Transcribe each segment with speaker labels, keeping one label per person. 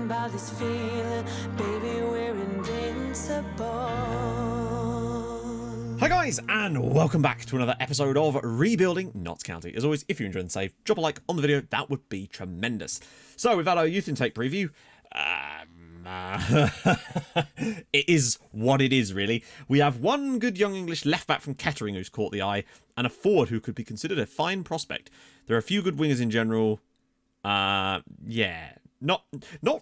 Speaker 1: about this feeling, baby, we're invincible.
Speaker 2: Hi guys, and welcome back to another episode of Rebuilding Notts County. As always, if you're enjoying the save, drop a like on the video, that would be tremendous. So we've had our youth intake preview. It is what it is, really. We have one good young English left back from Kettering who's caught the eye, and a forward who could be considered a fine prospect. There are a few good wingers in general. Yeah, not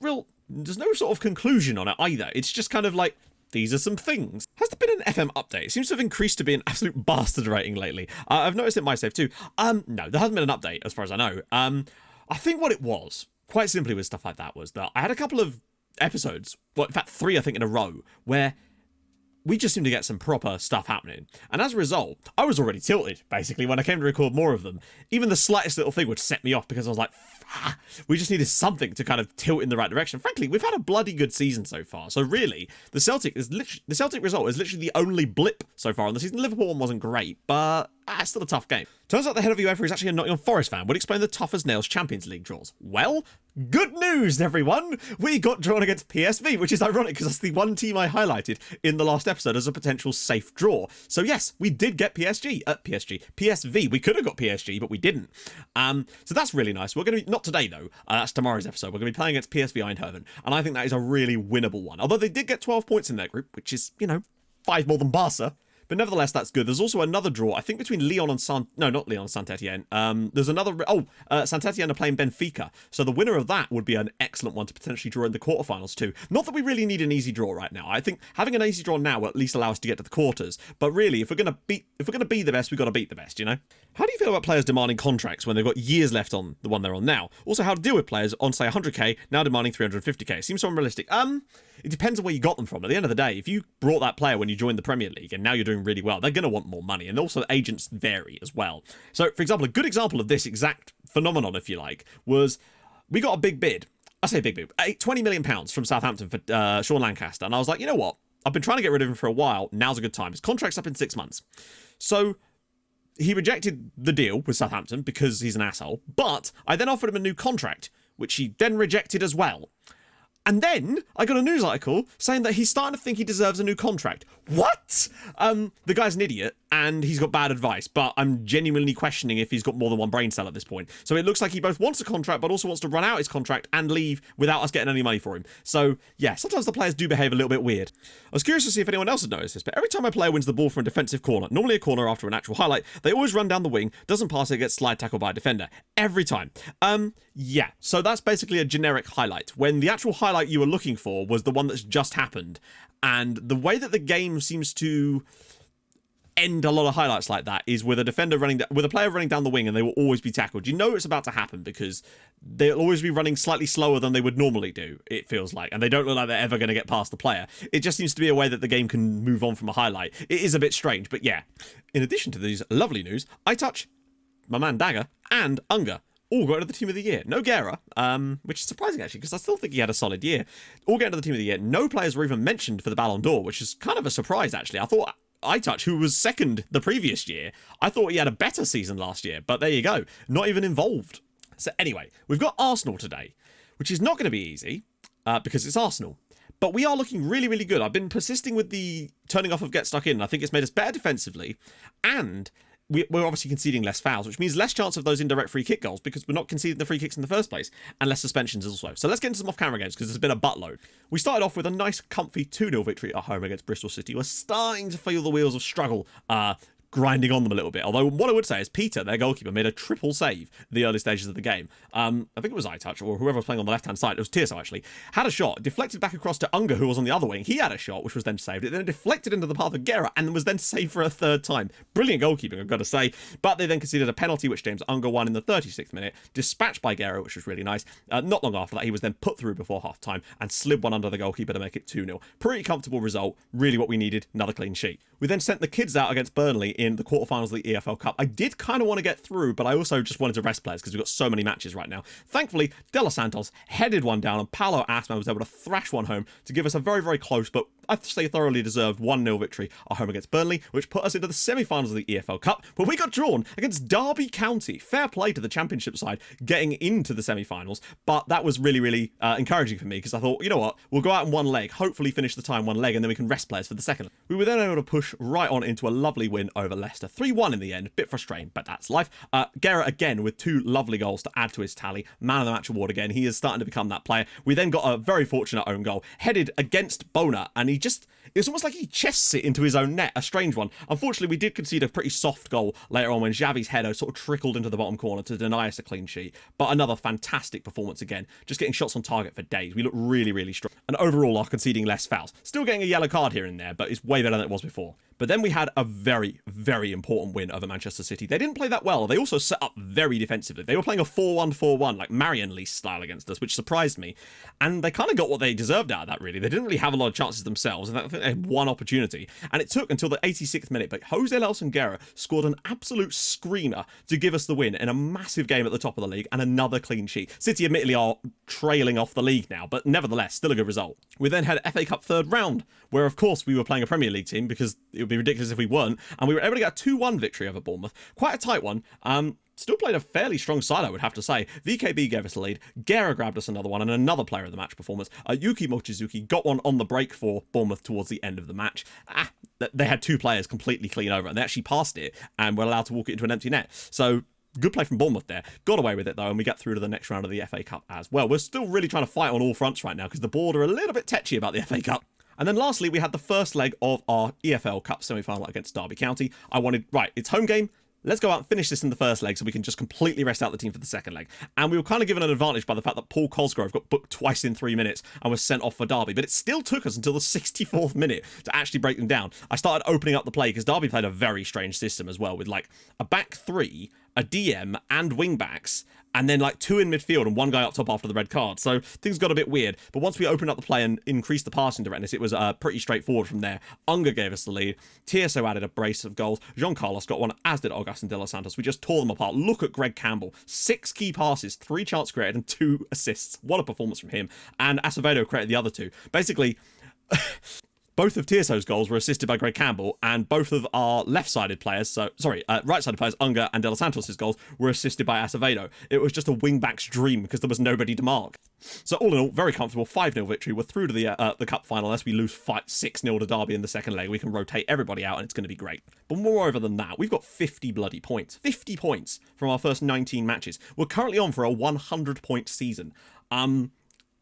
Speaker 2: real. There's no sort of conclusion on it either. It's just kind of like, these are some things. Has there been an FM update? It seems to have increased to be an absolute bastard rating lately. I've noticed it in my save too. No, there hasn't been an update as far as I know. I think what it was, quite simply with stuff like that, was that I had a couple of episodes, well, in fact 3 I think in a row, where we just seemed to get some proper stuff happening. And as a result, I was already tilted, basically, when I came to record more of them. Even the slightest little thing would set me off because I was like, we just needed something to kind of tilt in the right direction. Frankly, we've had a bloody good season so far. So really, the Celtic result is literally the only blip so far on the season. Liverpool one wasn't great, but it's still a tough game. Turns out the head of UEFA is actually a Nottingham Forest fan. Would explain the tough as nails Champions League draws. Well, good news, everyone. We got drawn against PSV, which is ironic because that's the one team I highlighted in the last episode as a potential safe draw. So yes, we did get PSV. We could have got PSG, but we didn't. So that's really nice. We're going to be, not today though, that's tomorrow's episode. We're going to be playing against PSV Eindhoven, and I think that is a really winnable one. Although they did get 12 points in their group, which is, 5 more than Barca. But nevertheless, that's good. There's also another draw, I think, between Lyon and Saint-Etienne. There's another... Saint-Etienne are playing Benfica. So the winner of that would be an excellent one to potentially draw in the quarterfinals too. Not that we really need an easy draw right now. I think having an easy draw now will at least allow us to get to the quarters. But really, if we're going to be the best, we've got to beat the best, How do you feel about players demanding contracts when they've got years left on the one they're on now? Also, how to deal with players on, say, 100k, now demanding 350k? Seems so unrealistic. It depends on where you got them from. At the end of the day, if you brought that player when you joined the Premier League and now you're doing really well, they're going to want more money. And also agents vary as well. So, for example, a good example of this exact phenomenon, if you like, was we got a big bid. I say big bid. £20 million from Southampton for Sean Lancaster. And I was like, you know what? I've been trying to get rid of him for a while. Now's a good time. His contract's up in 6 months. So he rejected the deal with Southampton because he's an asshole. But I then offered him a new contract, which he then rejected as well. And then I got a news article saying that he's starting to think he deserves a new contract. What? The guy's an idiot and he's got bad advice, but I'm genuinely questioning if he's got more than one brain cell at this point. So it looks like he both wants a contract, but also wants to run out his contract and leave without us getting any money for him. So yeah, sometimes the players do behave a little bit weird. I was curious to see if anyone else had noticed this, but every time a player wins the ball from a defensive corner, normally a corner after an actual highlight, they always run down the wing, doesn't pass it, gets slide tackled by a defender. Every time. Yeah, so that's basically a generic highlight. When the actual highlight you were looking for was the one that's just happened. And the way that the game seems to end a lot of highlights like that is with a player running down the wing, and they will always be tackled. You know it's about to happen because they'll always be running slightly slower than they would normally do, it feels like, and they don't look like they're ever going to get past the player. It just seems to be a way that the game can move on from a highlight. It is a bit strange, but yeah. In addition to these lovely news, iTouch, my man Dagger, and Unger all got into the team of the year. No Guerra, which is surprising actually, because I still think he had a solid year. All get into the team of the year. No players were even mentioned for the Ballon d'Or, which is kind of a surprise actually. I thought iTouch, who was second the previous year, I thought he had a better season last year, but there you go. Not even involved. So anyway, we've got Arsenal today, which is not going to be easy because it's Arsenal. But we are looking really, really good. I've been persisting with the turning off of get stuck in, and I think it's made us better defensively, and we're obviously conceding less fouls, which means less chance of those indirect free kick goals because we're not conceding the free kicks in the first place, and less suspensions also. So let's get into some off-camera games because there's been a buttload. We started off with a nice, comfy 2-0 victory at home against Bristol City. We're starting to feel the wheels of struggle grinding on them a little bit. Although what I would say is Peter, their goalkeeper, made a triple save in the early stages of the game. I think it was iTouch or whoever was playing on the left-hand side. It was Tirso, actually. Had a shot, deflected back across to Unger, who was on the other wing. He had a shot, which was then saved. It then deflected into the path of Guerra and was then saved for a third time. Brilliant goalkeeping, I've got to say. But they then conceded a penalty, which James Unger won in the 36th minute, dispatched by Guerra, which was really nice. Not long after that, he was then put through before half-time and slid one under the goalkeeper to make it 2-0. Pretty comfortable result. Really what we needed. Another clean sheet. We then sent the kids out against Burnley in the quarterfinals of the EFL Cup. I did kind of want to get through, but I also just wanted to rest players because we've got so many matches right now. Thankfully, De Los Santos headed one down and Paulo Asma was able to thrash one home to give us a very, very close, but I say thoroughly deserved 1-0 victory at home against Burnley, which put us into the semi-finals of the EFL Cup, but we got drawn against Derby County. Fair play to the Championship side getting into the semi-finals, but that was really, really encouraging for me, because I thought, you know what, we'll go out in one leg, hopefully finish the tie in one leg, and then we can rest players for the second. We were then able to push right on into a lovely win over Leicester. 3-1 in the end, bit frustrating, but that's life. Garrett again with 2 lovely goals to add to his tally. Man of the match award again. He is starting to become that player. We then got a very fortunate own goal, headed against Bona, and it's almost like he chests it into his own net, a strange one. Unfortunately, we did concede a pretty soft goal later on when Xavi's header sort of trickled into the bottom corner to deny us a clean sheet, but another fantastic performance again, just getting shots on target for days. We look really, really strong, and overall are conceding less fouls. Still getting a yellow card here and there, but it's way better than it was before. But then we had a very, very important win over Manchester City. They didn't play that well. They also set up very defensively. They were playing a 4-1-4-1, like Marion Lease style against us, which surprised me. And they kind of got what they deserved out of that, really. They didn't really have a lot of chances themselves. I think they had one opportunity. And it took until the 86th minute, but Jose Guerra scored an absolute screamer to give us the win in a massive game at the top of the league and another clean sheet. City admittedly are trailing off the league now, but nevertheless, still a good result. We then had FA Cup third round, where of course we were playing a Premier League team, because it would be ridiculous if we weren't, and we were able to get a 2-1 victory over Bournemouth. Quite a tight one. Still played a fairly strong side, I would have to say. VKB gave us a lead, Guerra grabbed us another one, and another player of the match performance. Yuki Mochizuki got one on the break for Bournemouth towards the end of the match. They had 2 players completely clean over, and they actually passed it, and were allowed to walk it into an empty net. So good play from Bournemouth there. Got away with it though, and we get through to the next round of the FA Cup as well. We're still really trying to fight on all fronts right now, because the board are a little bit tetchy about the FA Cup. And then lastly, we had the first leg of our EFL Cup semi-final against Derby County. I wanted, right, it's home game. Let's go out and finish this in the first leg so we can just completely rest out the team for the second leg. And we were kind of given an advantage by the fact that Paul Cosgrove got booked twice in 3 minutes and was sent off for Derby. But it still took us until the 64th minute to actually break them down. I started opening up the play because Derby played a very strange system as well, with like a back 3, a DM and wing backs, and then like 2 in midfield and 1 guy up top after the red card. So things got a bit weird. But once we opened up the play and increased the passing directness, it was pretty straightforward from there. Unger gave us the lead. TSO added a brace of goals. Jean Carlos got one, as did Augustin De Los Santos. We just tore them apart. Look at Greg Campbell. 6 key passes, 3 chances created, and 2 assists. What a performance from him. And Acevedo created the other 2. Basically, both of TSO's goals were assisted by Greg Campbell, and both of our left-sided players, right-sided players, Unger and De Los Santos' goals, were assisted by Acevedo. It was just a wing-back's dream because there was nobody to mark. So all in all, very comfortable 5-0 victory. We're through to the cup final. Unless we lose 6-0 to Derby in the second leg, we can rotate everybody out and it's going to be great. But moreover than that, we've got 50 bloody points. 50 points from our first 19 matches. We're currently on for a 100-point season.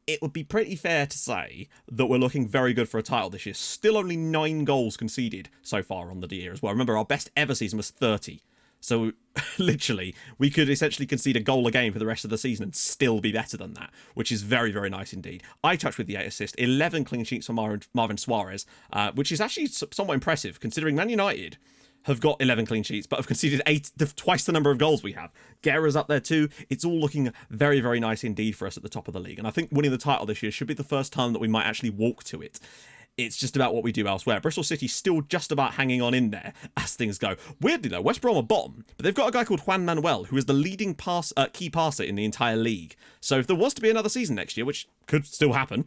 Speaker 2: It would be pretty fair to say that we're looking very good for a title this year. Still only 9 goals conceded so far on the year as well. Remember, our best ever season was 30. So, literally, we could essentially concede a goal a game for the rest of the season and still be better than that, which is very, very nice indeed. I touched with the 8 assists, 11 clean sheets for Marvin Suarez, which is actually somewhat impressive, considering Man United have got 11 clean sheets, but have conceded twice the number of goals we have. Guerra's up there too. It's all looking very, very nice indeed for us at the top of the league. And I think winning the title this year should be the first time that we might actually walk to it. It's just about what we do elsewhere. Bristol City still just about hanging on in there as things go. Weirdly though, West Brom are bottom, but they've got a guy called Juan Manuel, who is the leading key passer in the entire league. So if there was to be another season next year, which could still happen,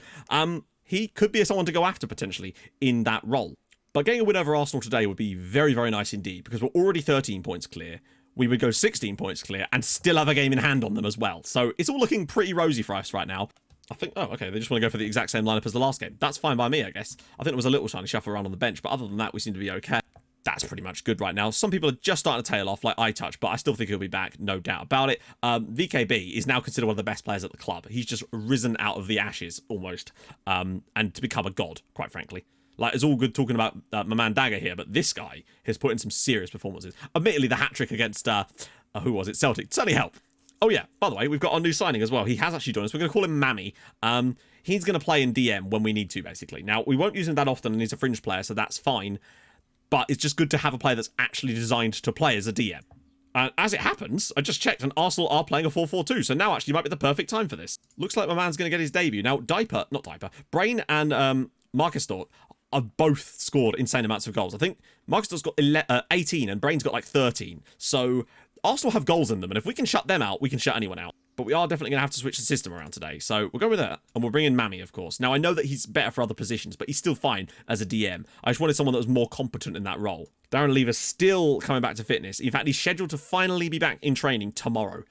Speaker 2: he could be someone to go after potentially in that role. But getting a win over Arsenal today would be very, very nice indeed, because we're already 13 points clear. We would go 16 points clear and still have a game in hand on them as well. So it's all looking pretty rosy for us right now. I think, oh, okay, they just want to go for the exact same lineup as the last game. That's fine by me, I guess. I think it was a little shiny shuffle around on the bench, but other than that, we seem to be okay. That's pretty much good right now. Some people are just starting to tail off, like iTouch, but I still think he'll be back, no doubt about it. VKB is now considered one of the best players at the club. He's just risen out of the ashes, almost, and to become a god, quite frankly. Like, it's all good talking about my man Dagger here, but this guy has put in some serious performances. Admittedly, the hat-trick against, who was it? Celtic. Certainly helped. Oh, yeah. By the way, we've got our new signing as well. He has actually joined us. We're going to call him Mammy. He's going to play in DM when we need to, basically. Now, we won't use him that often, and he's a fringe player, so that's fine. But it's just good to have a player that's actually designed to play as a DM. As it happens, I just checked, and Arsenal are playing a 4-4-2, so now actually might be the perfect time for this. Looks like my man's going to get his debut. Now, Brain and Marcus Dort have both scored insane amounts of goals. I think Marcus Dort's got 18 and Brain's got like 13. So Arsenal have goals in them, and if we can shut them out, we can shut anyone out. but we are definitely going to have to switch the system around today. So we'll go with that, and we'll bring in Mammy, of course. Now, I know that he's better for other positions, but he's still fine as a DM. I just wanted someone that was more competent in that role. Darren Lever's still coming back to fitness. In fact, he's scheduled to finally be back in training tomorrow.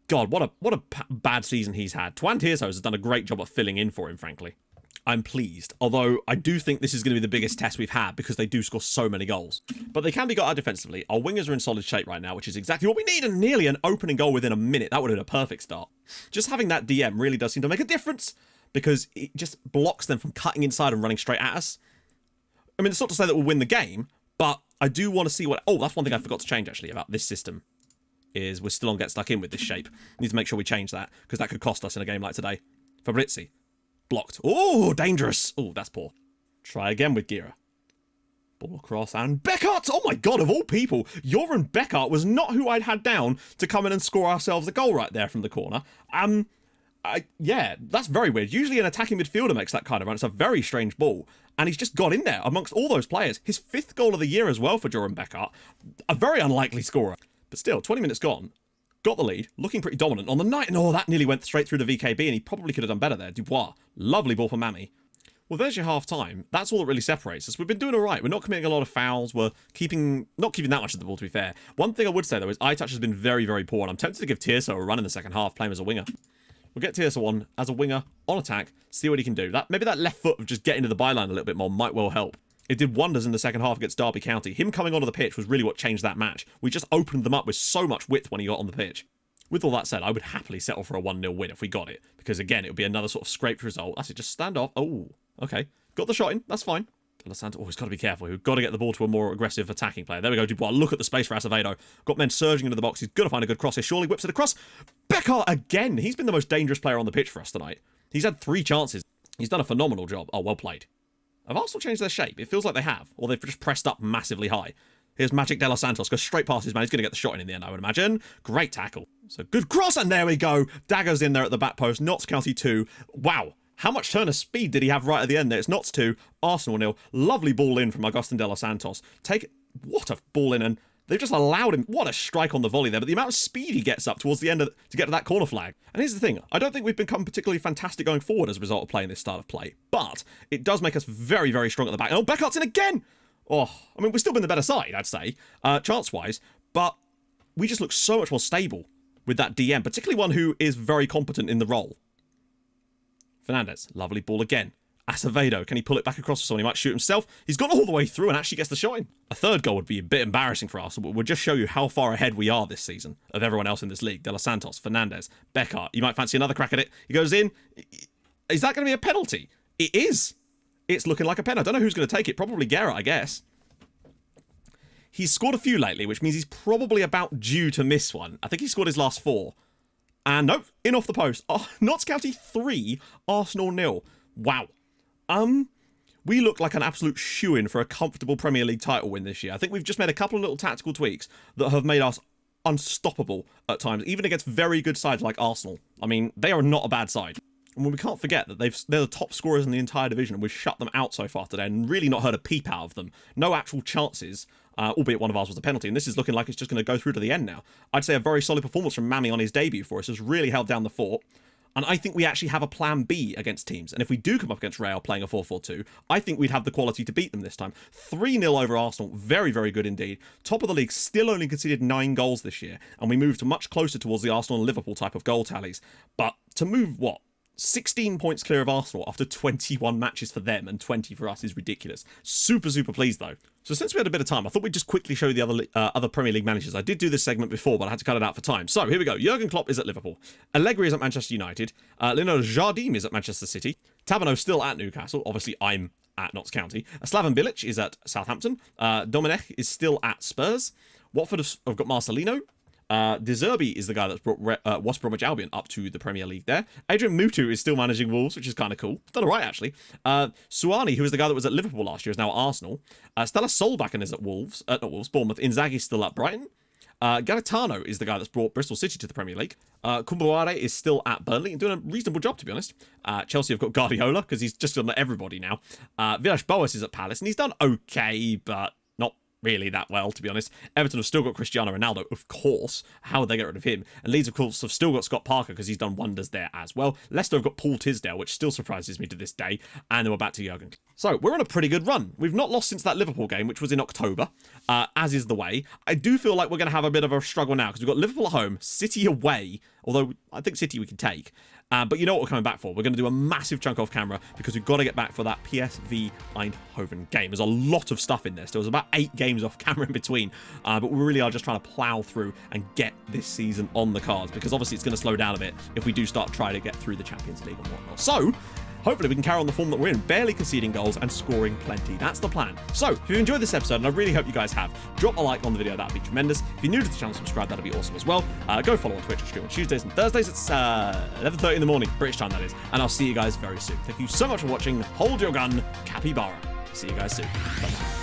Speaker 2: God, what a bad season he's had. Tuan Tirso has done a great job of filling in for him, frankly. I'm pleased, although I do think this is going to be the biggest test we've had because they do score so many goals. But they can be got out defensively. Our wingers are in solid shape right now, which is exactly what we need, and nearly an opening goal within a minute. That would have been a perfect start. Just having that DM really does seem to make a difference because it just blocks them from cutting inside and running straight at us. I mean, it's not to say that we'll win the game, but I do want to see what... Oh, that's one thing I forgot to change, actually, about this system, is we're still on get stuck in with this shape. Need to make sure we change that because that could cost us in a game like today. Fabrizzi. Blocked. Oh, dangerous. Oh, that's poor. Try again with Gira. Ball across and Beckert. Oh my God, of all people, Joran Beckert was not who I'd had down to come in and score ourselves a goal right there from the corner. Yeah, that's very weird. Usually an attacking midfielder makes that kind of run. It's a very strange ball. And he's just got in there amongst all those players. His 5th goal of the year as well for Joran Beckert. A very unlikely scorer. But still, 20 minutes gone. Got the lead, looking pretty dominant on the night. And oh, that nearly went straight through the VKB, and he probably could have done better there. Dubois, lovely ball for Mammy. Well, there's your half time. That's all that really separates us. We've been doing all right. We're not committing a lot of fouls. We're not keeping that much of the ball, to be fair. One thing I would say, though, is eye touch has been very, very poor, and I'm tempted to give Tirso a run in the second half, playing as a winger. We'll get Tirso on as a winger, on attack, see what he can do. Maybe that left foot of just getting to the byline a little bit more might well help. It did wonders in the second half against Derby County. Him coming onto the pitch was really what changed that match. We just opened them up with so much width when he got on the pitch. With all that said, I would happily settle for a 1-0 win if we got it. Because, again, it would be another sort of scraped result. That's it, just stand off. Oh, okay. Got the shot in. That's fine. Oh, he's got to be careful. We've got to get the ball to a more aggressive attacking player. There we go, Dubois. Look at the space for Acevedo. Got men surging into the box. He's got to find a good cross here. Surely whips it across. Beckert again. He's been the most dangerous player on the pitch for us tonight. He's had 3 chances. He's done a phenomenal job. Oh, well played. Have Arsenal changed their shape? It feels like they have. Or they've just pressed up massively high. Here's Magic De Los Santos. Goes straight past his man. He's going to get the shot in the end, I would imagine. Great tackle. So good cross, and there we go. Daggers in there at the back post. Notts County 2. Wow. How much turn of speed did he have right at the end there? It's Notts 2, Arsenal 0. Lovely ball in from Agustin De Los Santos. What a ball in, and they've just allowed him. What a strike on the volley there, but the amount of speed he gets up towards the end to get to that corner flag. And here's the thing. I don't think we've become particularly fantastic going forward as a result of playing this style of play, but it does make us very, very strong at the back. Oh, Beckert's in again! Oh, I mean, we've still been the better side, I'd say, chance-wise, but we just look so much more stable with that DM, particularly one who is very competent in the role. Fernandez, lovely ball again. Acevedo, can he pull it back across for someone? He might shoot himself. He's gone all the way through and actually gets the shot in. A 3rd goal would be a bit embarrassing for us, but we'll just show you how far ahead we are this season of everyone else in this league. De Los Santos, Fernandez, Beckert. You might fancy another crack at it. He goes in. Is that going to be a penalty? It is. It's looking like a pen. I don't know who's going to take it. Probably Garrett, I guess. He's scored a few lately, which means he's probably about due to miss one. I think he scored his last 4. And nope, in off the post. Oh, Notts County 3, Arsenal 0. Wow. We look like an absolute shoo-in for a comfortable Premier League title win this year. I think we've just made a couple of little tactical tweaks that have made us unstoppable at times, even against very good sides like Arsenal. I mean, they are not a bad side. And we can't forget that they're the top scorers in the entire division, and we've shut them out so far today and really not heard a peep out of them. No actual chances, albeit one of ours was a penalty, and this is looking like it's just going to go through to the end now. I'd say a very solid performance from Mammy on his debut for us has really held down the fort. And I think we actually have a plan B against teams. And if we do come up against Real playing a 4-4-2, I think we'd have the quality to beat them this time. 3-0 over Arsenal. Very, very good indeed. Top of the league, still only conceded 9 goals this year. And we moved much closer towards the Arsenal and Liverpool type of goal tallies. But to move, 16 points clear of Arsenal after 21 matches for them and 20 for us is ridiculous. Super, super pleased though. So since we had a bit of time, I thought we'd just quickly show you the other Premier League managers. I did do this segment before, but I had to cut it out for time. So here we go. Jurgen Klopp is at Liverpool. Allegri is at Manchester United. Leonardo Jardim is at Manchester City. Tabano still at Newcastle. Obviously, I'm at Notts County. Slaven Bilic is at Southampton. Domenech is still at Spurs. Watford have got Marcelino. De Zerbi is the guy that's brought West Bromwich Albion up to the Premier League there. Adrian Mutu is still managing Wolves, which is kind of cool. Done all right, actually. Suani, who is the guy that was at Liverpool last year, is now at Arsenal. Stella Solbakken is at Bournemouth. Inzaghi's still at Brighton. Gaetano is the guy that's brought Bristol City to the Premier League. Kumbuare is still at Burnley and doing a reasonable job, to be honest. Chelsea have got Guardiola, because he's just done everybody now. Villas Boas is at Palace, and he's done okay, but not really that well, to be honest. Everton have still got Cristiano Ronaldo, of course. How would they get rid of him? And Leeds, of course, have still got Scott Parker because he's done wonders there as well. Leicester have got Paul Tisdale, which still surprises me to this day. And then we're back to Jurgen. So we're on a pretty good run. We've not lost since that Liverpool game, which was in October, as is the way. I do feel like we're going to have a bit of a struggle now because we've got Liverpool at home, City away, although I think City we can take. But you know what we're coming back for? We're going to do a massive chunk off camera because we've got to get back for that PSV Eindhoven game. There's a lot of stuff in this. There was about 8 games off camera in between. But we really are just trying to plow through and get this season on the cards because obviously it's going to slow down a bit if we do start trying to get through the Champions League and whatnot. So hopefully we can carry on the form that we're in, barely conceding goals and scoring plenty. That's the plan. So if you enjoyed this episode, and I really hope you guys have, drop a like on the video. That'd be tremendous. If you're new to the channel, subscribe. That'd be awesome as well. Go follow on Twitch. I stream on Tuesdays and Thursdays. It's 11:30 in the morning, British time that is. And I'll see you guys very soon. Thank you so much for watching. Hold your gun, Capybara. See you guys soon. Bye-bye.